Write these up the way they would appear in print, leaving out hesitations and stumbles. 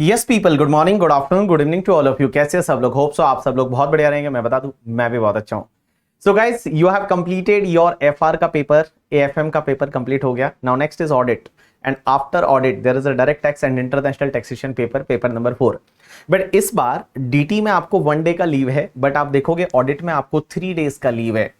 Yes people, good morning, good afternoon, good evening to all of you. कैसे सब लोग? Hope so आप सब लोग बहुत बढ़िया रहेंगे। मैं बता दूं, मैं भी बहुत अच्छा हूं। So guys, you have completed your FR का पेपर, एएफएम का पेपर कंप्लीट हो गया। Now next is audit, and after audit there is a direct tax and international taxation paper, paper number 4। But इस बार डीटी में आपको 1 डे का लीव है, बट आप देखोगे ऑडिट में आपको 3 डेज का लीव है।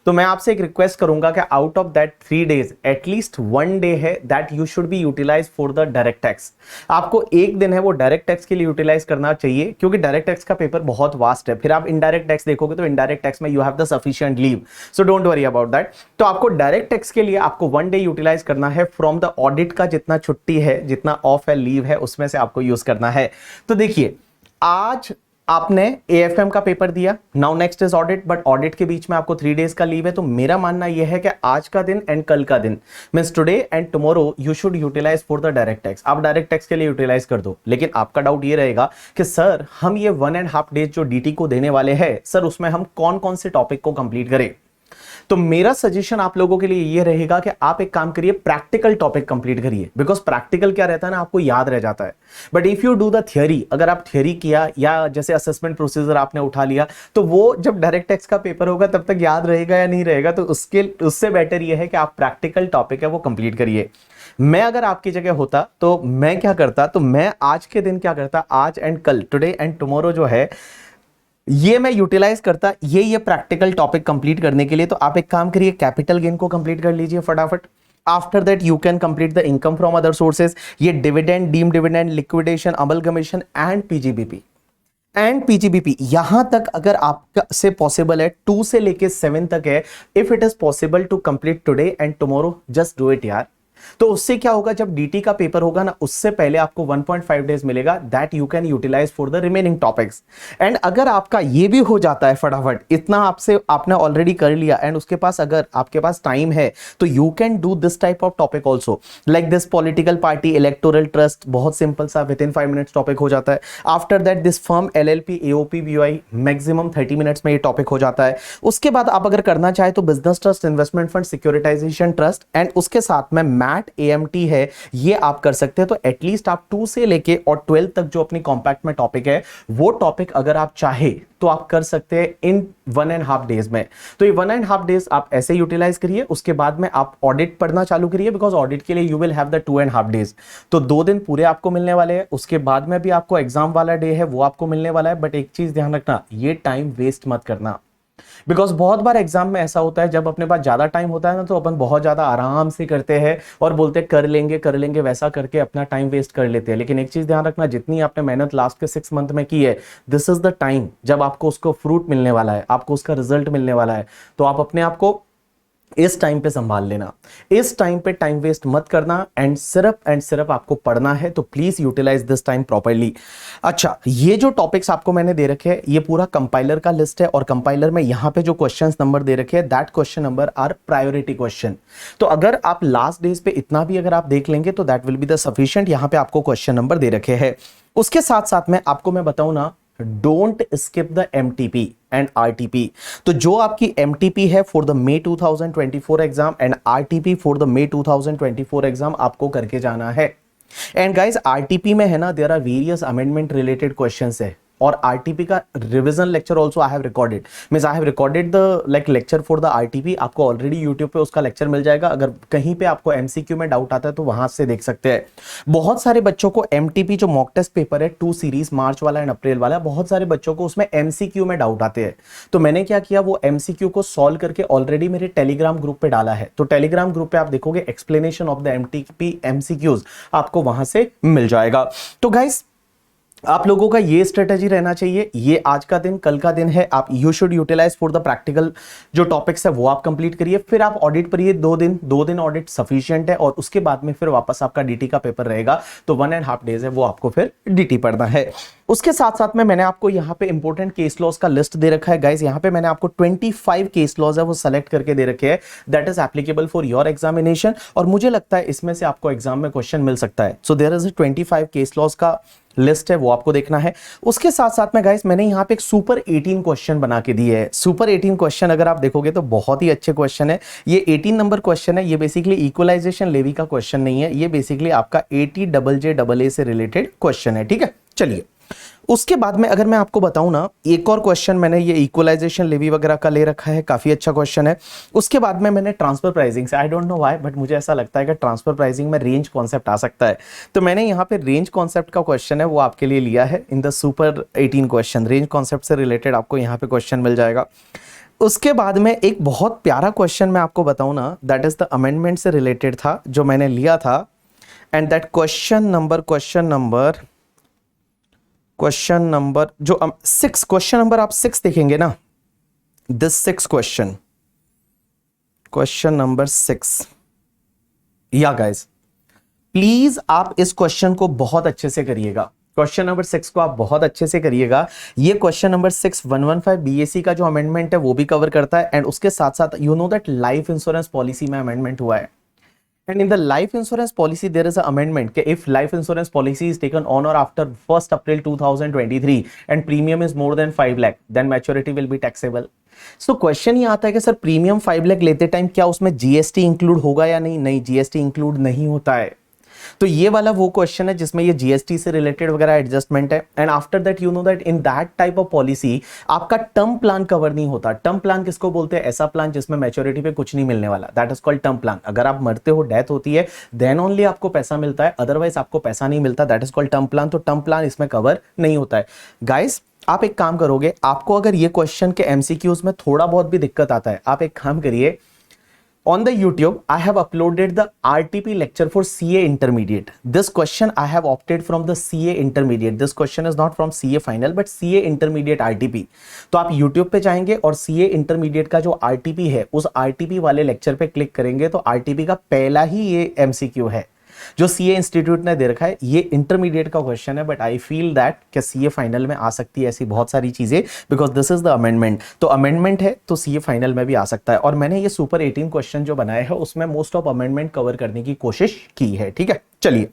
तो मैं आपसे एक रिक्वेस्ट करूंगा कि out of that 3 days at least 1 day है that you should be utilise for the direct tax. आपको एक दिन है वो डायरेक्ट टैक्स के लिए यूटिलाइज करना चाहिए, क्योंकि डायरेक्ट टैक्स का पेपर बहुत वास्ट है। फिर आप इनडायरेक्ट टैक्स देखोगे तो इनडायरेक्ट टैक्स में you have the sufficient leave, so don't worry about that. तो आपको डायरेक्ट टैक्स के लिए आपको 1 डे यूटिलाइज करना है फ्रॉम द ऑडिट का जितना छुट्टी है, जितना ऑफ है, लीव है, उसमें से आपको यूज करना है। तो देखिए, आज आपने एएफएम का पेपर दिया, now next is audit, but audit के बीच में आपको 3 डेज का लीव है। तो मेरा मानना यह है कि आज का दिन एंड कल का दिन means today and tomorrow you should utilise for the direct tax. आप डायरेक्ट टैक्स के लिए यूटिलाइज कर दो। लेकिन आपका डाउट ये रहेगा कि सर हम ये 1.5 डेज जो डीटी को देने वाले हैं, सर उसमें हम कौन कौन से टॉपिक को कंप्लीट करें। तो मेरा सजेशन आप लोगों के लिए यह रहेगा कि आप एक काम करिए, प्रैक्टिकल टॉपिक कंप्लीट करिए। बिकॉज प्रैक्टिकल क्या रहता है ना, आपको याद रह जाता है। But if you do the theory, अगर आप थियरी किया या जैसे असेसमेंट प्रोसीजर आपने उठा लिया, तो वो जब डायरेक्ट टैक्स का पेपर होगा तब तक याद रहेगा या नहीं रहेगा। तो उससे बेटर यह है कि आप प्रैक्टिकल टॉपिक है वो कंप्लीट करिए। मैं अगर आपकी जगह होता तो मैं क्या करता, तो मैं आज के दिन क्या करता, आज एंड कल, टुडे एंड टुमारो जो है, ये मैं यूटिलाइज करता ये प्रैक्टिकल टॉपिक कंप्लीट करने के लिए। तो आप एक काम करिए, कैपिटल गेन को कंप्लीट कर लीजिए फटाफट। After that you can complete the income from other sources, ये dividend, deem dividend, liquidation, amalgamation and PGBP यहां तक अगर आपका से पॉसिबल है, 2 से लेके 7 तक है, if it is possible to complete today and tomorrow, just do it यार। तो उससे क्या होगा, जब डीटी का पेपर होगा ना, उससे पहले आपको 1.5 डेज मिलेगा that you can utilise for the remaining topics. And अगर आपका ये भी हो जाता है फटाफट, इतना आपने ऑलरेडी कर लिया, एंड उसके पास अगर आपके पास टाइम है, तो you can do this type of topic also, like this political party electoral trust, बहुत सिंपल सा, विद इन 5 मिनट्स टॉपिक हो जाता है। After that this firm LLP AOP BOI, maximum 30 minutes में ये टॉपिक हो जाता है। उसके बाद आप अगर करना चाहे तो business trust, investment fund, securitisation trust, and उसके साथ में एएमटी है, ये आप कर सकते हैं। तो एटलीस्ट आप 2 से लेके और 12 तक जो अपनी कॉम्पैक्ट में टॉपिक है, वो टॉपिक अगर आप चाहे तो आप कर सकते हैं इन 1.5 डेज में। तो ये 1.5 डेज आप ऐसे यूटिलाइज करिए। उसके बाद में आप ऑडिट पढ़ना चालू करिए, बिकॉज ऑडिट के लिए you will have the 2.5 days. तो 2 दिन पूरे आपको मिलने वाले हैं। उसके बाद में भी आपको एग्जाम वाला डे है, वो आपको मिलने वाला है। बट एक चीज ध्यान रखना, ये टाइम वेस्ट मत करना। बिकॉज बहुत बार एग्जाम में ऐसा होता है, जब अपने पास ज्यादा टाइम होता है ना, तो अपन बहुत ज्यादा आराम से करते हैं और बोलते हैं कर लेंगे, वैसा करके अपना टाइम वेस्ट कर लेते हैं। लेकिन एक चीज ध्यान रखना, जितनी आपने मेहनत लास्ट के 6 मंथ में की है, दिस इज द टाइम जब आपको उसको फ्रूट मिलने वाला है, आपको उसका रिजल्ट मिलने वाला है। तो आप अपने आप को इस टाइम पे संभाल लेना, इस टाइम पे टाइम वेस्ट मत करना, एंड सिर्फ आपको पढ़ना है। तो please utilise this time properly. अच्छा, ये जो टॉपिक्स आपको मैंने दे रखे हैं, ये पूरा कंपाइलर का लिस्ट है, और कंपाइलर में यहां पे जो क्वेश्चंस नंबर दे रखे हैं, that question number are priority question. तो अगर आप लास्ट डेज पे इतना भी अगर आप देख लेंगे तो that will be the sufficient. यहां पे आपको क्वेश्चन नंबर दे रखे हैं। उसके साथ साथ में आपको मैं बताऊं ना, don't skip the MTP and RTP. तो जो आपकी एमटीपी है for the may 2024 exam and RTP for the may 2024 exam आपको करके जाना है। एंड गाइस, आरटीपी में है ना, there are various amendment related questions है, और आरटीपी का revision lecture also I have recorded, means I have recorded the lecture for the RTP. आपको ऑलरेडी यूट्यूब पे उसका लेक्चर मिल जाएगा। अगर कहीं पे आपको एमसीक्यू में डाउट आता है तो वहां से देख सकते हैं। बहुत सारे बच्चों को एमटीपी जो मॉक टेस्ट पेपर है 2 सीरीज, मार्च वाला एंड अप्रैल वाला, बहुत सारे बच्चों को उसमें एमसीक्यू में डाउट आते हैं। तो मैंने क्या किया, वो एमसीक्यू को सॉल्व करके ऑलरेडी मेरे टेलीग्राम ग्रुप पे डाला है। तो टेलीग्राम ग्रुप पे आप देखोगे explanation of the MTP MCQs आपको वहां से मिल जाएगा। तो गाइस, आप लोगों का ये स्ट्रेटेजी रहना चाहिए। ये आज का दिन, कल का दिन है, आप you should utilise for the practical जो टॉपिक्स है वो आप कंप्लीट करिए। फिर आप ऑडिट पढ़िए 2 दिन ऑडिट सफिशिएंट है, और उसके बाद में फिर वापस आपका डीटी का पेपर रहेगा। तो 1.5 डेज है, वो आपको फिर डीटी पढ़ना है। उसके साथ साथ में मैंने आपको यहाँ पे इंपॉर्टेंट केस लॉज का लिस्ट दे रखा है गाइस। यहाँ पे मैंने आपको 25 केस लॉज है वो सेलेक्ट करके दे रखे हैं, that is applicable for your examination. और मुझे लगता है इसमें से आपको एग्जाम में क्वेश्चन मिल सकता है। So there is 25 case laws का लिस्ट है वो आपको देखना है। उसके साथ साथ में गाइस मैंने यहाँ पे एक सुपर 18 क्वेश्चन बना के दिए है। सुपर 18 क्वेश्चन अगर आप देखोगे तो बहुत ही अच्छे क्वेश्चन है। ये 18 नंबर क्वेश्चन है। ये बेसिकली इक्वलाइजेशन लेवी का क्वेश्चन नहीं है, ये बेसिकली आपका 80 डबल जे डबल ए से रिलेटेड क्वेश्चन है, ठीक है। चलिए उसके बाद में अगर मैं आपको बताऊं ना, एक और क्वेश्चन मैंने ये इक्वलाइजेशन लेवी वगैरह का ले रखा है, काफी अच्छा क्वेश्चन है। उसके बाद में मैंने ट्रांसफर प्राइसिंग से, I don't know why but मुझे ऐसा लगता है कि ट्रांसफर प्राइसिंग में रेंज कॉन्सेप्ट आ सकता है, तो मैंने यहाँ पे रेंज कॉन्सेप्ट का क्वेश्चन है वो आपके लिए लिया है in the super 18 question. Range concept से रिलेटेड आपको यहाँ पे क्वेश्चन मिल जाएगा। उसके बाद में एक बहुत प्यारा क्वेश्चन मैं आपको बताऊं ना, दैट इज द अमेंडमेंट से रिलेटेड था जो मैंने लिया था, एंड दैट क्वेश्चन नंबर जो 6 क्वेश्चन नंबर आप 6 देखेंगे ना, दिस 6 क्वेश्चन नंबर 6, या गाइस प्लीज आप इस क्वेश्चन को बहुत अच्छे से करिएगा। क्वेश्चन नंबर 6 को आप बहुत अच्छे से करिएगा। ये क्वेश्चन नंबर 6 115 बीएससी का जो अमेंडमेंट है वो भी कवर करता है, एंड उसके साथ साथ you know that life insurance policy में अमेंडमेंट हुआ है, and in the life insurance policy there is an amendment कि if life insurance policy is taken on or after 1st April 2023 and premium is more than 5 lakh then maturity will be taxable। so question ये आता है कि sir premium 5 lakh लेते time क्या उसमें GST include होगा या नहीं? नहीं, जीएसटी इंक्लूड नहीं होता है। तो ये वाला वो क्वेश्चन है जिसमें ये जीएसटी से रिलेटेड वगैरह एडजस्टमेंट है, and after that you know that in that type of policy आपका टर्म प्लान कवर नहीं होता। टर्म प्लान किसको बोलते हैं? ऐसा प्लान जिसमें मैच्योरिटी पे कुछ नहीं मिलने वाला, that is called term plan. अगर आप मरते हो, डेथ होती है, देन ओनली आपको पैसा मिलता है, अदरवाइज आपको पैसा नहीं मिलता, that is called term plan. तो टर्म प्लान इसमें कवर नहीं होता है। गाइस आप एक काम करोगे, आपको अगर ये क्वेश्चन के एमसीक्यूज में थोड़ा बहुत भी दिक्कत आता है, आप एक काम करिए, on the YouTube I have uploaded the RTP lecture for CA intermediate. This question I have opted from the CA intermediate. This question is not from CA final but CA intermediate RTP. तो आप YouTube पे जाएंगे और CA intermediate का जो RTP है उस RTP वाले लेक्चर पे क्लिक करेंगे तो RTP का पहला ही ये MCQ है जो सीए इंस्टीट्यूट ने दे रखा है। ये इंटरमीडिएट का क्वेश्चन है बट आई फील दैट कि सीए फाइनल में आ सकती है ऐसी बहुत सारी चीजें, because this is the amendment. तो अमेंडमेंट है तो सीए फाइनल में भी आ सकता है, और मैंने ये सुपर 18 क्वेश्चन जो बनाए हैं उसमें मोस्ट ऑफ अमेंडमेंट कवर करने की कोशिश की है, ठीक है। चलिए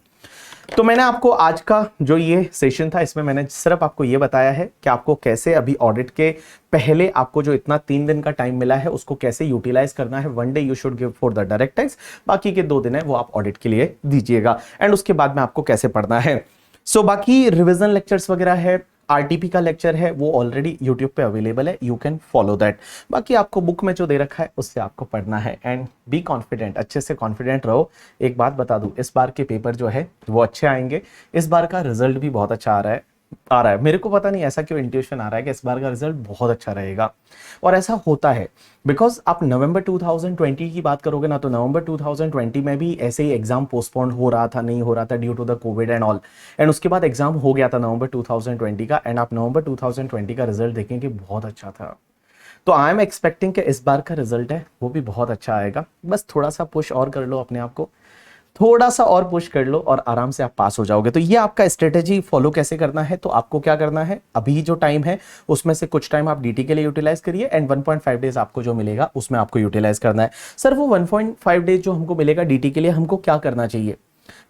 तो मैंने आपको आज का जो ये सेशन था इसमें मैंने सिर्फ आपको ये बताया है कि आपको कैसे अभी ऑडिट के पहले आपको जो इतना 3 दिन का टाइम मिला है उसको कैसे यूटिलाइज करना है। 1 day you should give for the direct tax, बाकी के 2 दिन है वो आप ऑडिट के लिए दीजिएगा, एंड उसके बाद में आपको कैसे पढ़ना है। सो बाकी रिविजन लेक्चर्स वगैरह है, आरटीपी का लेक्चर है वो ऑलरेडी यूट्यूब पे अवेलेबल है, यू कैन फॉलो दैट। बाकी आपको बुक में जो दे रखा है उससे आपको पढ़ना है, एंड बी कॉन्फिडेंट, अच्छे से कॉन्फिडेंट रहो। एक बात बता दूं, इस बार के पेपर जो है वो अच्छे आएंगे। इस बार का रिजल्ट भी बहुत अच्छा आ रहा है। मेरे को पता नहीं ऐसा क्यों इंट्यूशन आ रहा है कि इस बार का रिजल्ट बहुत अच्छा रहेगा, और ऐसा होता है बिकॉज आप नवंबर 2020 की बात करोगे ना, तो नवंबर 2020 में भी ऐसे ही एग्जाम पोस्टपोन हो रहा था, नहीं हो रहा था due to the COVID and all, and उसके बाद एग्जाम हो गया था नवंबर 2020 का, एंड आप नवंबर 2020 का रिजल्ट देखेंगे बहुत अच्छा था। तो आई एम एक्सपेक्टिंग कि इस बार का रिजल्ट है वो भी बहुत अच्छा आएगा। बस थोड़ा सा पुश और कर लो अपने आप को, थोड़ा सा और पुश कर लो और आराम से आप पास हो जाओगे। तो ये आपका स्ट्रेटेजी फॉलो कैसे करना है, तो आपको क्या करना है, अभी जो टाइम है उसमें से कुछ टाइम आप डीटी के लिए यूटिलाइज करिए, एंड 1.5 डेज आपको जो मिलेगा उसमें आपको यूटिलाइज करना है। सर वो 1.5 डेज जो हमको मिलेगा डीटी के लिए हमको क्या करना चाहिए?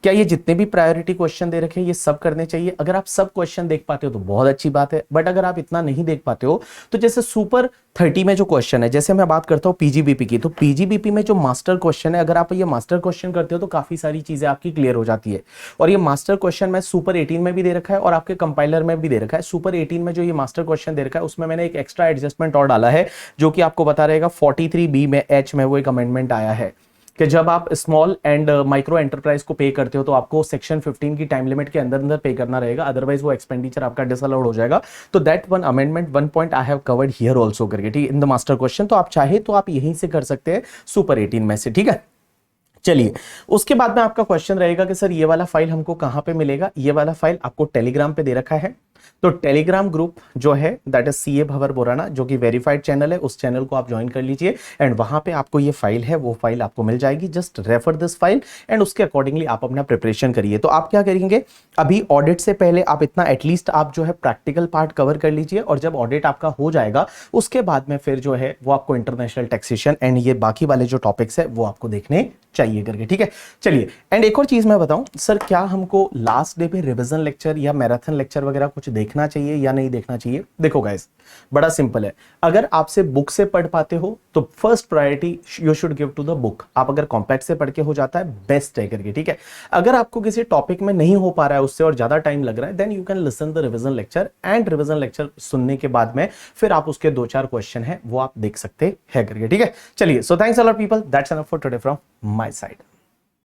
क्या ये जितने भी प्रायोरिटी क्वेश्चन दे रखे हैं ये सब करने चाहिए? अगर आप सब क्वेश्चन देख पाते हो तो बहुत अच्छी बात है, बट अगर आप इतना नहीं देख पाते हो तो जैसे सुपर 30 में जो क्वेश्चन है, जैसे मैं बात करता हूँ पीजीबीपी की, तो पीजीबीपी में जो मास्टर क्वेश्चन है, अगर आप ये मास्टर क्वेश्चन करते हो तो काफी सारी चीजें आपकी क्लियर हो जाती है। और ये मास्टर क्वेश्चन मैं सुपर 18 में भी दे रखा है और आपके कंपाइलर में भी दे रखा है। सुपर 18 में जो ये मास्टर क्वेश्चन दे रखा है उसमें मैंने एक एक्स्ट्रा एडजस्टमेंट और डाला है जो कि आपको बता रहेगा 43B में H में वो एक अमेंडमेंट आया है कि जब आप स्मॉल एंड माइक्रो एंटरप्राइज को पे करते हो तो आपको सेक्शन 15 की टाइम लिमिट के अंदर पे करना रहेगा, अदरवाइज वो एक्सपेंडिचर आपका डिसअलाउड हो जाएगा। तो that one amendment 1 point I have covered here also करके, ठीक, इन द मास्टर क्वेश्चन। तो आप चाहे तो आप यहीं से कर सकते हैं सुपर 18 में से, ठीक है। चलिए उसके बाद में आपका क्वेश्चन रहेगा कि सर ये वाला फाइल हमको कहां पे मिलेगा? ये वाला फाइल आपको टेलीग्राम पे दे रखा है, तो टेलीग्राम ग्रुप जो है दैट इज सीए भवर बोराना, जो कि वेरीफाइड चैनल है, उस चैनल को आप ज्वाइन कर लीजिए एंड वहां पे आपको ये फाइल है वो फाइल आपको मिल जाएगी। Just refer this file and उसके अकॉर्डिंगली आप अपना प्रिपरेशन करिए। तो आप क्या करेंगे, अभी ऑडिट से पहले आप इतना एटलीस्ट आप जो है प्रैक्टिकल पार्ट कवर कर लीजिए, और जब ऑडिट आपका हो जाएगा उसके बाद में फिर जो है वो आपको इंटरनेशनल टैक्सेशन एंड ये बाकी वाले जो टॉपिक्स है वो आपको देखने चाहिए करके, ठीक है। चलिए, एंड एक और चीज मैं बताऊं सर, क्या हमको लास्ट डे पे रिवीजन लेक्चर या मैराथन लेक्चर वगैरह कुछ देखना चाहिए या नहीं देखना चाहिए? देखो गाइस, बड़ा सिंपल है। अगर आपसे बुक से पढ़ पाते हो तो first priority you should give to the book. आप अगर कॉम्पैक्ट से पढ़ के हो जाता है बेस्ट है करके, ठीक है। अगर आपको किसी टॉपिक में नहीं हो पा रहा है उससे और ज्यादा टाइम लग रहा है, then you can listen the revision lecture, and revision lecture सुनने के बाद में फिर आप उसके 2-4 क्वेश्चन है वो आप देख सकते हैं करके, ठीक है। चलिए, so thanks a lot people, that's enough for today from my side.